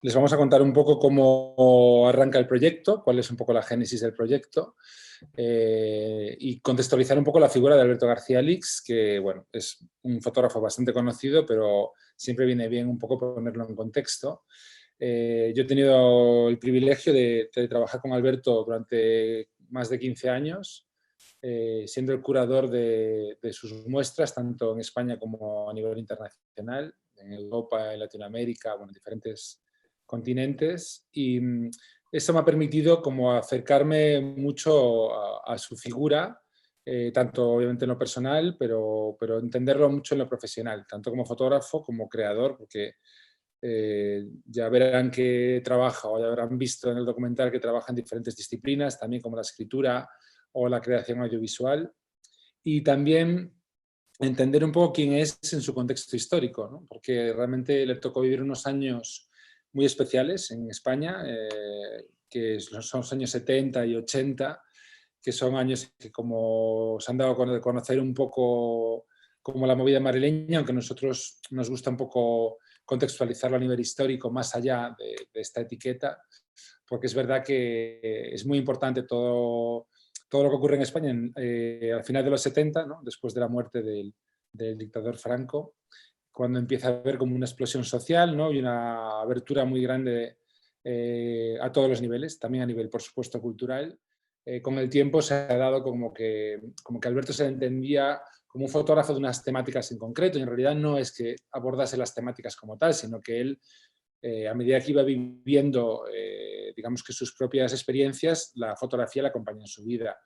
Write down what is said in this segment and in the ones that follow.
Les vamos a contar un poco cómo arranca el proyecto, cuál es un poco la génesis del proyecto y contextualizar un poco la figura de Alberto García Lix, que bueno, es un fotógrafo bastante conocido, pero siempre viene bien un poco ponerlo en contexto. Yo he tenido el privilegio de trabajar con Alberto durante más de 15 años, siendo el curador de sus muestras, tanto en España como a nivel internacional, en Europa, en Latinoamérica, bueno, en diferentes continentes. Y eso me ha permitido como acercarme mucho a su figura, tanto obviamente en lo personal, pero entenderlo mucho en lo profesional, tanto como fotógrafo como creador, porque ya verán que trabaja, o ya habrán visto en el documental que trabaja en diferentes disciplinas, también como la escritura o la creación audiovisual. Y también entender un poco quién es en su contexto histórico, ¿no? Porque realmente le tocó vivir unos años muy especiales en España, que son los años 70 y 80, que son años que como se han dado a conocer un poco como la movida madrileña, aunque a nosotros nos gusta un poco contextualizarlo a nivel histórico más allá de esta etiqueta, porque es verdad que es muy importante todo lo que ocurre en España al final de los 70, ¿no? Después de la muerte del dictador Franco, cuando empieza a haber como una explosión social, ¿no? Y una abertura muy grande a todos los niveles, también a nivel, por supuesto, cultural. Con el tiempo se ha dado como que Alberto se entendía como un fotógrafo de unas temáticas en concreto, y en realidad no es que abordase las temáticas como tal, sino que él, a medida que iba viviendo, digamos que sus propias experiencias, la fotografía le acompaña en su vida.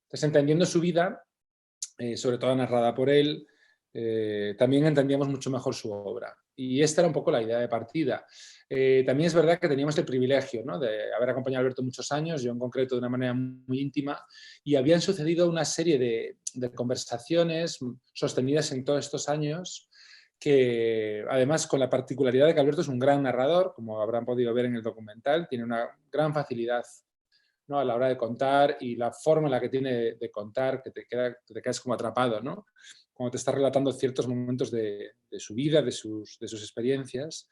Entonces, entendiendo su vida, sobre todo narrada por él, también entendíamos mucho mejor su obra. Y esta era un poco la idea de partida. También es verdad que teníamos el privilegio, ¿no?, de haber acompañado a Alberto muchos años, yo en concreto de una manera muy íntima, y habían sucedido una serie de conversaciones sostenidas en todos estos años, que además con la particularidad de que Alberto es un gran narrador, como habrán podido ver en el documental, tiene una gran facilidad, ¿no?, a la hora de contar, y la forma en la que tiene de contar, que te quedas como atrapado, ¿no?, cuando te está relatando ciertos momentos de su vida, de sus experiencias.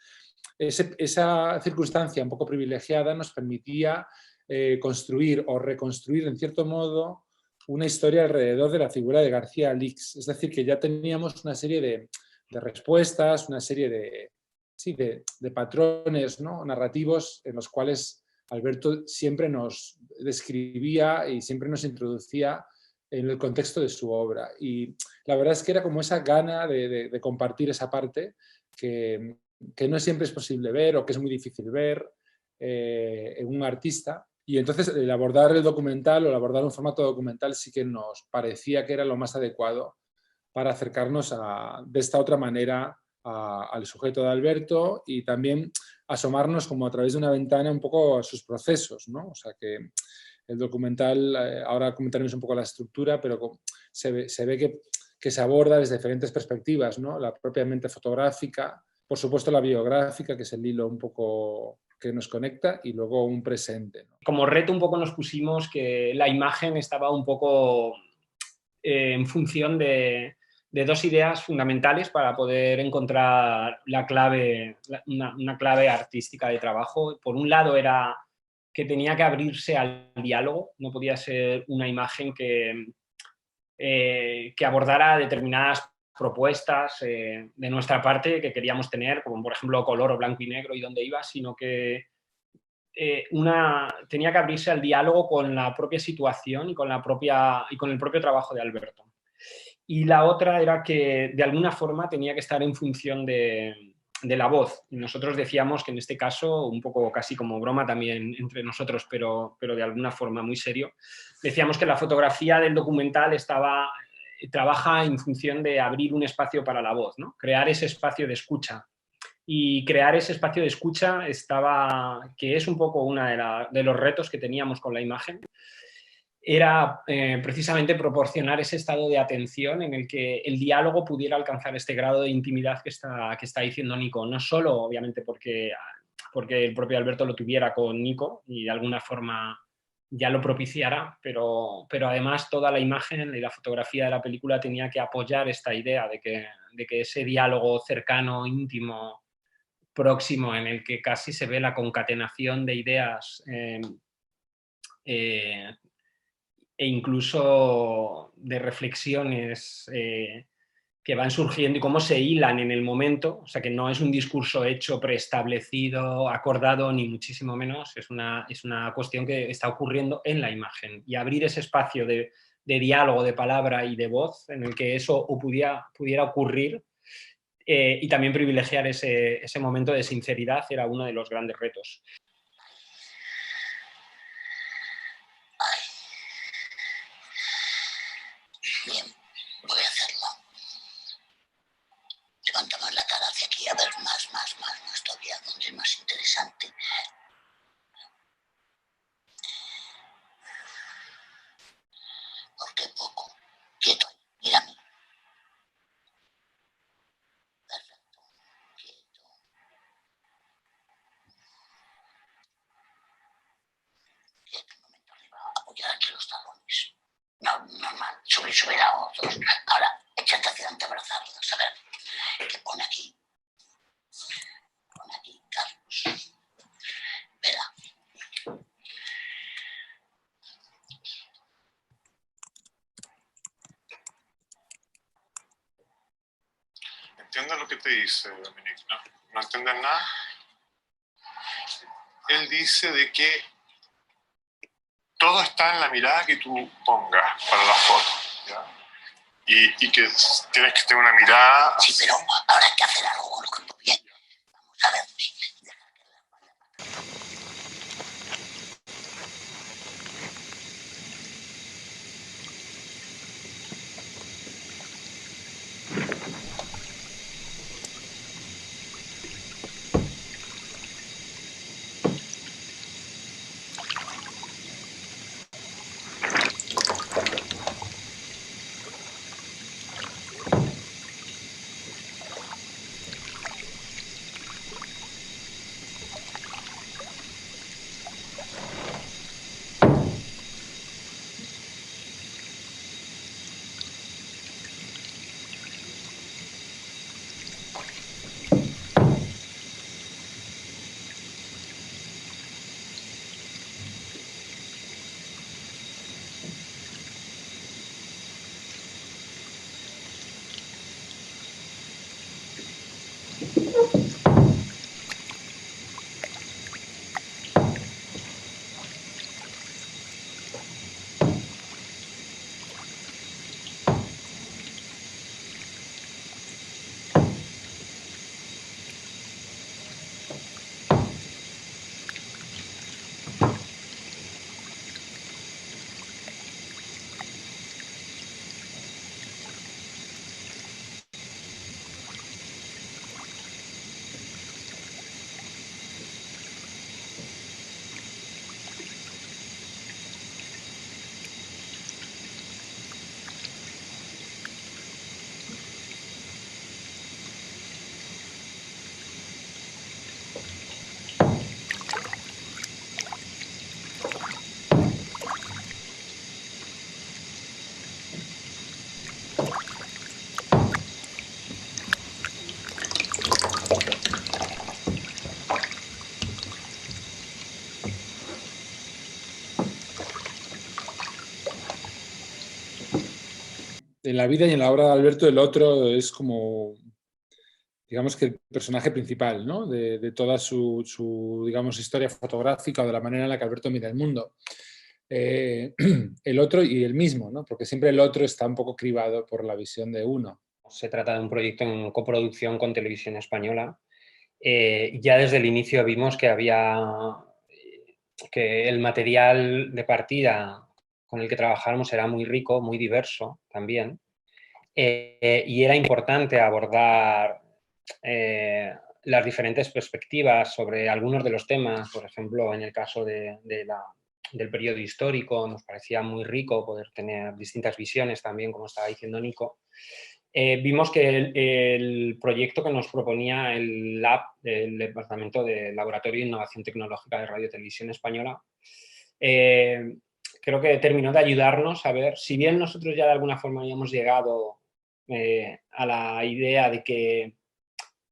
Esa circunstancia un poco privilegiada nos permitía construir o reconstruir, en cierto modo, una historia alrededor de la figura de García Lix. Es decir, que ya teníamos una serie de respuestas, una serie sí, de patrones, ¿no?, narrativos en los cuales Alberto siempre nos describía y siempre nos introducía en el contexto de su obra. Y la verdad es que era como esa gana de compartir esa parte que no siempre es posible ver, o que es muy difícil ver en un artista. Y entonces el abordar el documental, o el abordar un formato documental, sí que nos parecía que era lo más adecuado para acercarnos de esta otra manera al sujeto de Alberto, y también asomarnos como a través de una ventana un poco a sus procesos, ¿no? O sea que el documental, ahora comentaremos un poco la estructura, pero se ve que se aborda desde diferentes perspectivas, ¿no? La propiamente fotográfica, por supuesto la biográfica, que es el hilo un poco que nos conecta, y luego un presente, ¿no? Como reto un poco nos pusimos que la imagen estaba un poco en función de dos ideas fundamentales para poder encontrar la clave, una clave artística de trabajo. Por un lado era que tenía que abrirse al diálogo, no podía ser una imagen que abordara determinadas propuestas de nuestra parte que queríamos tener, como por ejemplo color o blanco y negro y dónde iba, sino que tenía que abrirse al diálogo con la propia situación y con el propio trabajo de Alberto. Y la otra era que de alguna forma tenía que estar en función de la voz. Y nosotros decíamos que en este caso, un poco casi como broma también entre nosotros, pero de alguna forma muy serio, decíamos que la fotografía del documental trabaja en función de abrir un espacio para la voz, ¿no? Crear ese espacio de escucha. Y crear ese espacio de escucha que es un poco uno de los retos que teníamos con la imagen, era precisamente proporcionar ese estado de atención en el que el diálogo pudiera alcanzar este grado de intimidad que está diciendo Nico. No solo, obviamente, porque el propio Alberto lo tuviera con Nico y de alguna forma ya lo propiciara, pero además toda la imagen y la fotografía de la película tenía que apoyar esta idea de que ese diálogo cercano, íntimo, próximo en el que casi se ve la concatenación de ideas e incluso de reflexiones que van surgiendo y cómo se hilan en el momento, o sea que no es un discurso hecho, preestablecido, acordado, ni muchísimo menos, es una cuestión que está ocurriendo en la imagen. Y abrir ese espacio de diálogo, de palabra y de voz en el que eso pudiera ocurrir y también privilegiar ese momento de sinceridad era uno de los grandes retos. Bien, voy a hacerlo. Levanta más la cara hacia aquí, a ver, más todavía, donde es más interesante. ¿Por qué poco? Quieto, mírame. Perfecto, quieto. Quieto, un momento arriba, apoyar aquí los talones. No, normal, sube la voz. Ahora, échate hacia adelante, abrazarlos, a ver. ¿Qué pone aquí? Pone aquí, Carlos. Espera. ¿Entiendes lo que te dice, Dominique? ¿No entiendes nada? Él dice de que todo está en la mirada que tú pongas para la foto, ¿ya? Y que tienes que tener una mirada... Sí, pero ahora hay que hacer algo con lo que muy bien. Vamos a ver si... En la vida y en la obra de Alberto, el otro es como, digamos que el personaje principal, ¿no? de toda su, digamos, historia fotográfica o de la manera en la que Alberto mira el mundo. El otro y el mismo, ¿no? Porque siempre el otro está un poco cribado por la visión de uno. Se trata de un proyecto en coproducción con Televisión Española. Ya desde el inicio vimos que que el material de partida con el que trabajáramos era muy rico, muy diverso también, y era importante abordar las diferentes perspectivas sobre algunos de los temas. Por ejemplo, en el caso del periodo histórico nos parecía muy rico poder tener distintas visiones también, como estaba diciendo Nico. Vimos que el proyecto que nos proponía el LAB, el Departamento de Laboratorio de Innovación Tecnológica de Radio y Televisión Española, creo que terminó de ayudarnos a ver, si bien nosotros ya de alguna forma habíamos llegado a la idea de que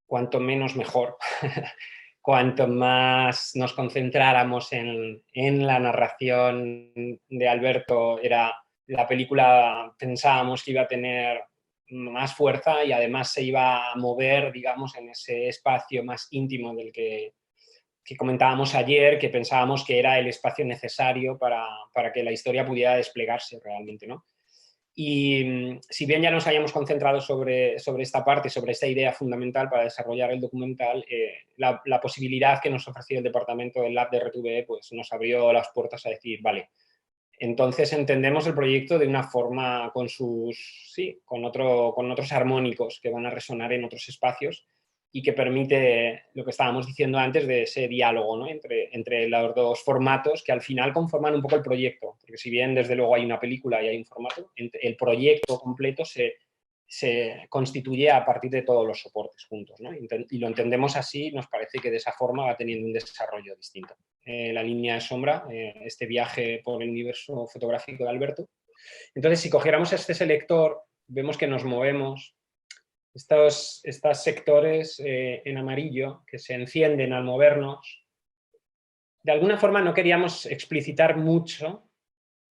cuanto menos mejor. Cuanto más nos concentráramos en la narración de Alberto, la película pensábamos que iba a tener más fuerza y además se iba a mover, digamos, en ese espacio más íntimo del que comentábamos ayer, que pensábamos que era el espacio necesario para que la historia pudiera desplegarse realmente, ¿no? Y si bien ya nos habíamos concentrado sobre esta parte, sobre esta idea fundamental para desarrollar el documental, la posibilidad que nos ofreció el departamento del Lab de RTVE pues nos abrió las puertas a decir, vale, entonces entendemos el proyecto de una forma con otros armónicos que van a resonar en otros espacios y que permite lo que estábamos diciendo antes de ese diálogo, ¿no? entre los dos formatos que al final conforman un poco el proyecto. Porque si bien desde luego hay una película y hay un formato, el proyecto completo se constituye a partir de todos los soportes juntos, ¿no? Y lo entendemos así, nos parece que de esa forma va teniendo un desarrollo distinto. La línea de sombra, este viaje por el universo fotográfico de Alberto. Entonces, si cogiéramos este selector, vemos que nos movemos. Estos sectores en amarillo que se encienden al movernos, de alguna forma no queríamos explicitar mucho,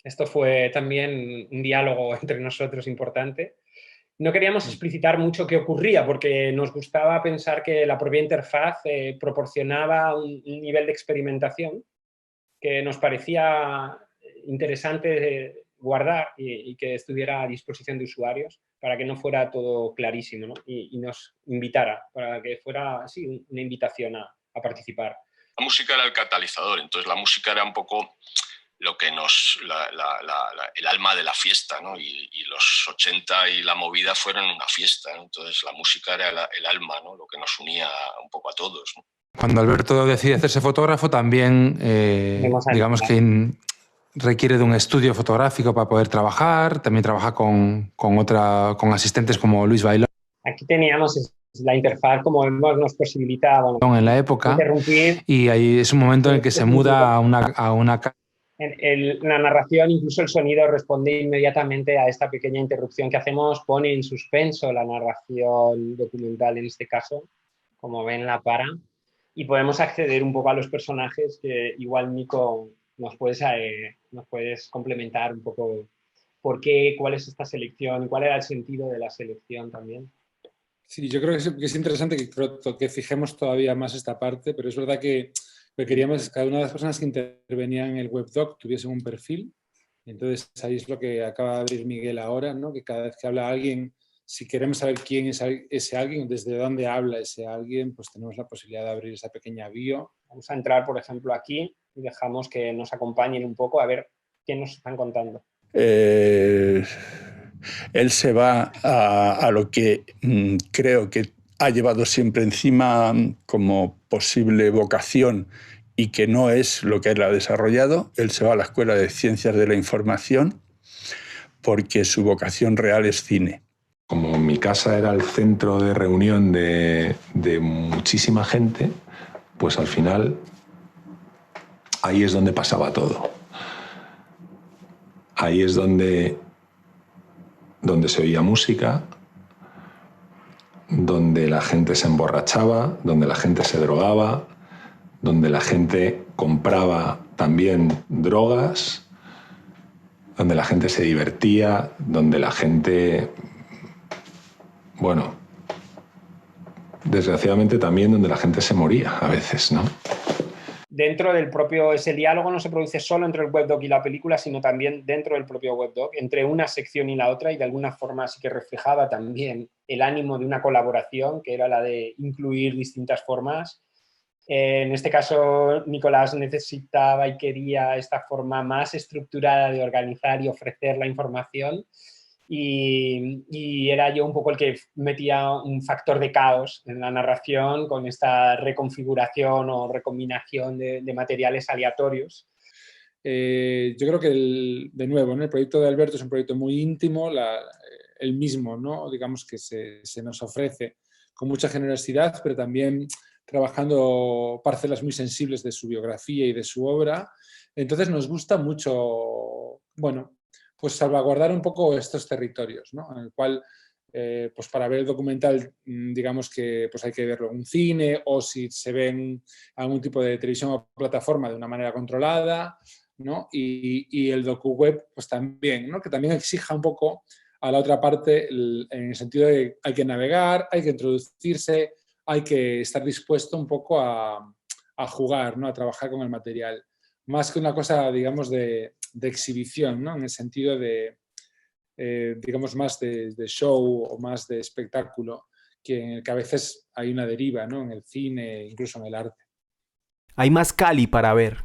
esto fue también un diálogo entre nosotros importante, no queríamos explicitar mucho qué ocurría porque nos gustaba pensar que la propia interfaz proporcionaba un nivel de experimentación que nos parecía interesante guardar y que estuviera a disposición de usuarios para que no fuera todo clarísimo, ¿no? Y nos invitara, para que fuera así una invitación a participar. La música era el catalizador, entonces la música era un poco lo que el alma de la fiesta, ¿no? Y los 80 y la movida fueron una fiesta, ¿no? Entonces la música era el alma, ¿no? Lo que nos unía un poco a todos, ¿no? Cuando Alberto decide hacerse fotógrafo también, digamos que requiere de un estudio fotográfico para poder trabajar, también trabaja con asistentes como Luis Bailón. Aquí teníamos la interfaz, como vemos, nos posibilitaba en la época, interrumpir. Y ahí es un momento en el que se muda a una la narración, incluso el sonido responde inmediatamente a esta pequeña interrupción que hacemos, pone en suspenso la narración documental en este caso, como ven la para, y podemos acceder un poco a los personajes que igual Nico nos puedes complementar un poco por qué, cuál es esta selección, cuál era el sentido de la selección también. Sí, yo creo que es interesante que fijemos todavía más esta parte, pero es verdad que queríamos que cada una de las personas que intervenían en el webdoc tuviesen un perfil. Entonces ahí es lo que acaba de abrir Miguel ahora, ¿no? Que cada vez que habla alguien, si queremos saber quién es ese alguien, desde dónde habla ese alguien, pues tenemos la posibilidad de abrir esa pequeña bio. Vamos a entrar, por ejemplo, aquí y dejamos que nos acompañen un poco a ver qué nos están contando. Él se va a lo que creo que ha llevado siempre encima como posible vocación y que no es lo que él ha desarrollado. Él se va a la Escuela de Ciencias de la Información porque su vocación real es cine. Como mi casa era el centro de reunión de muchísima gente, pues al final ahí es donde pasaba todo. Ahí es donde se oía música, donde la gente se emborrachaba, donde la gente se drogaba, donde la gente compraba también drogas, donde la gente se divertía, donde la gente, bueno, desgraciadamente también donde la gente se moría a veces, ¿no? Dentro del propio, ese diálogo no se produce solo entre el webdoc y la película, sino también dentro del propio webdoc, entre una sección y la otra, y de alguna forma sí que reflejaba también el ánimo de una colaboración, que era la de incluir distintas formas. En este caso, Nicolás necesitaba y quería esta forma más estructurada de organizar y ofrecer la información, y era yo un poco el que metía un factor de caos en la narración con esta reconfiguración o recombinación de materiales aleatorios. Yo creo que, de nuevo, ¿no? El proyecto de Alberto es un proyecto muy íntimo, el mismo, ¿no? Digamos que se nos ofrece con mucha generosidad, pero también trabajando parcelas muy sensibles de su biografía y de su obra. Entonces nos gusta mucho, bueno, pues salvaguardar un poco estos territorios, ¿no? En el cual pues para ver el documental, digamos que pues hay que verlo en un cine, o si se ve en algún tipo de televisión o plataforma de una manera controlada, ¿no? Y el docu-web, pues también, ¿no? Que también exija un poco a la otra parte en el sentido de que hay que navegar, hay que introducirse, hay que estar dispuesto un poco a jugar, ¿no? A trabajar con el material. Más que una cosa, digamos, de exhibición, ¿no? En el sentido de, digamos, más de show o más de espectáculo, que a veces hay una deriva, ¿no? En el cine, incluso en el arte. Hay más Cali para ver.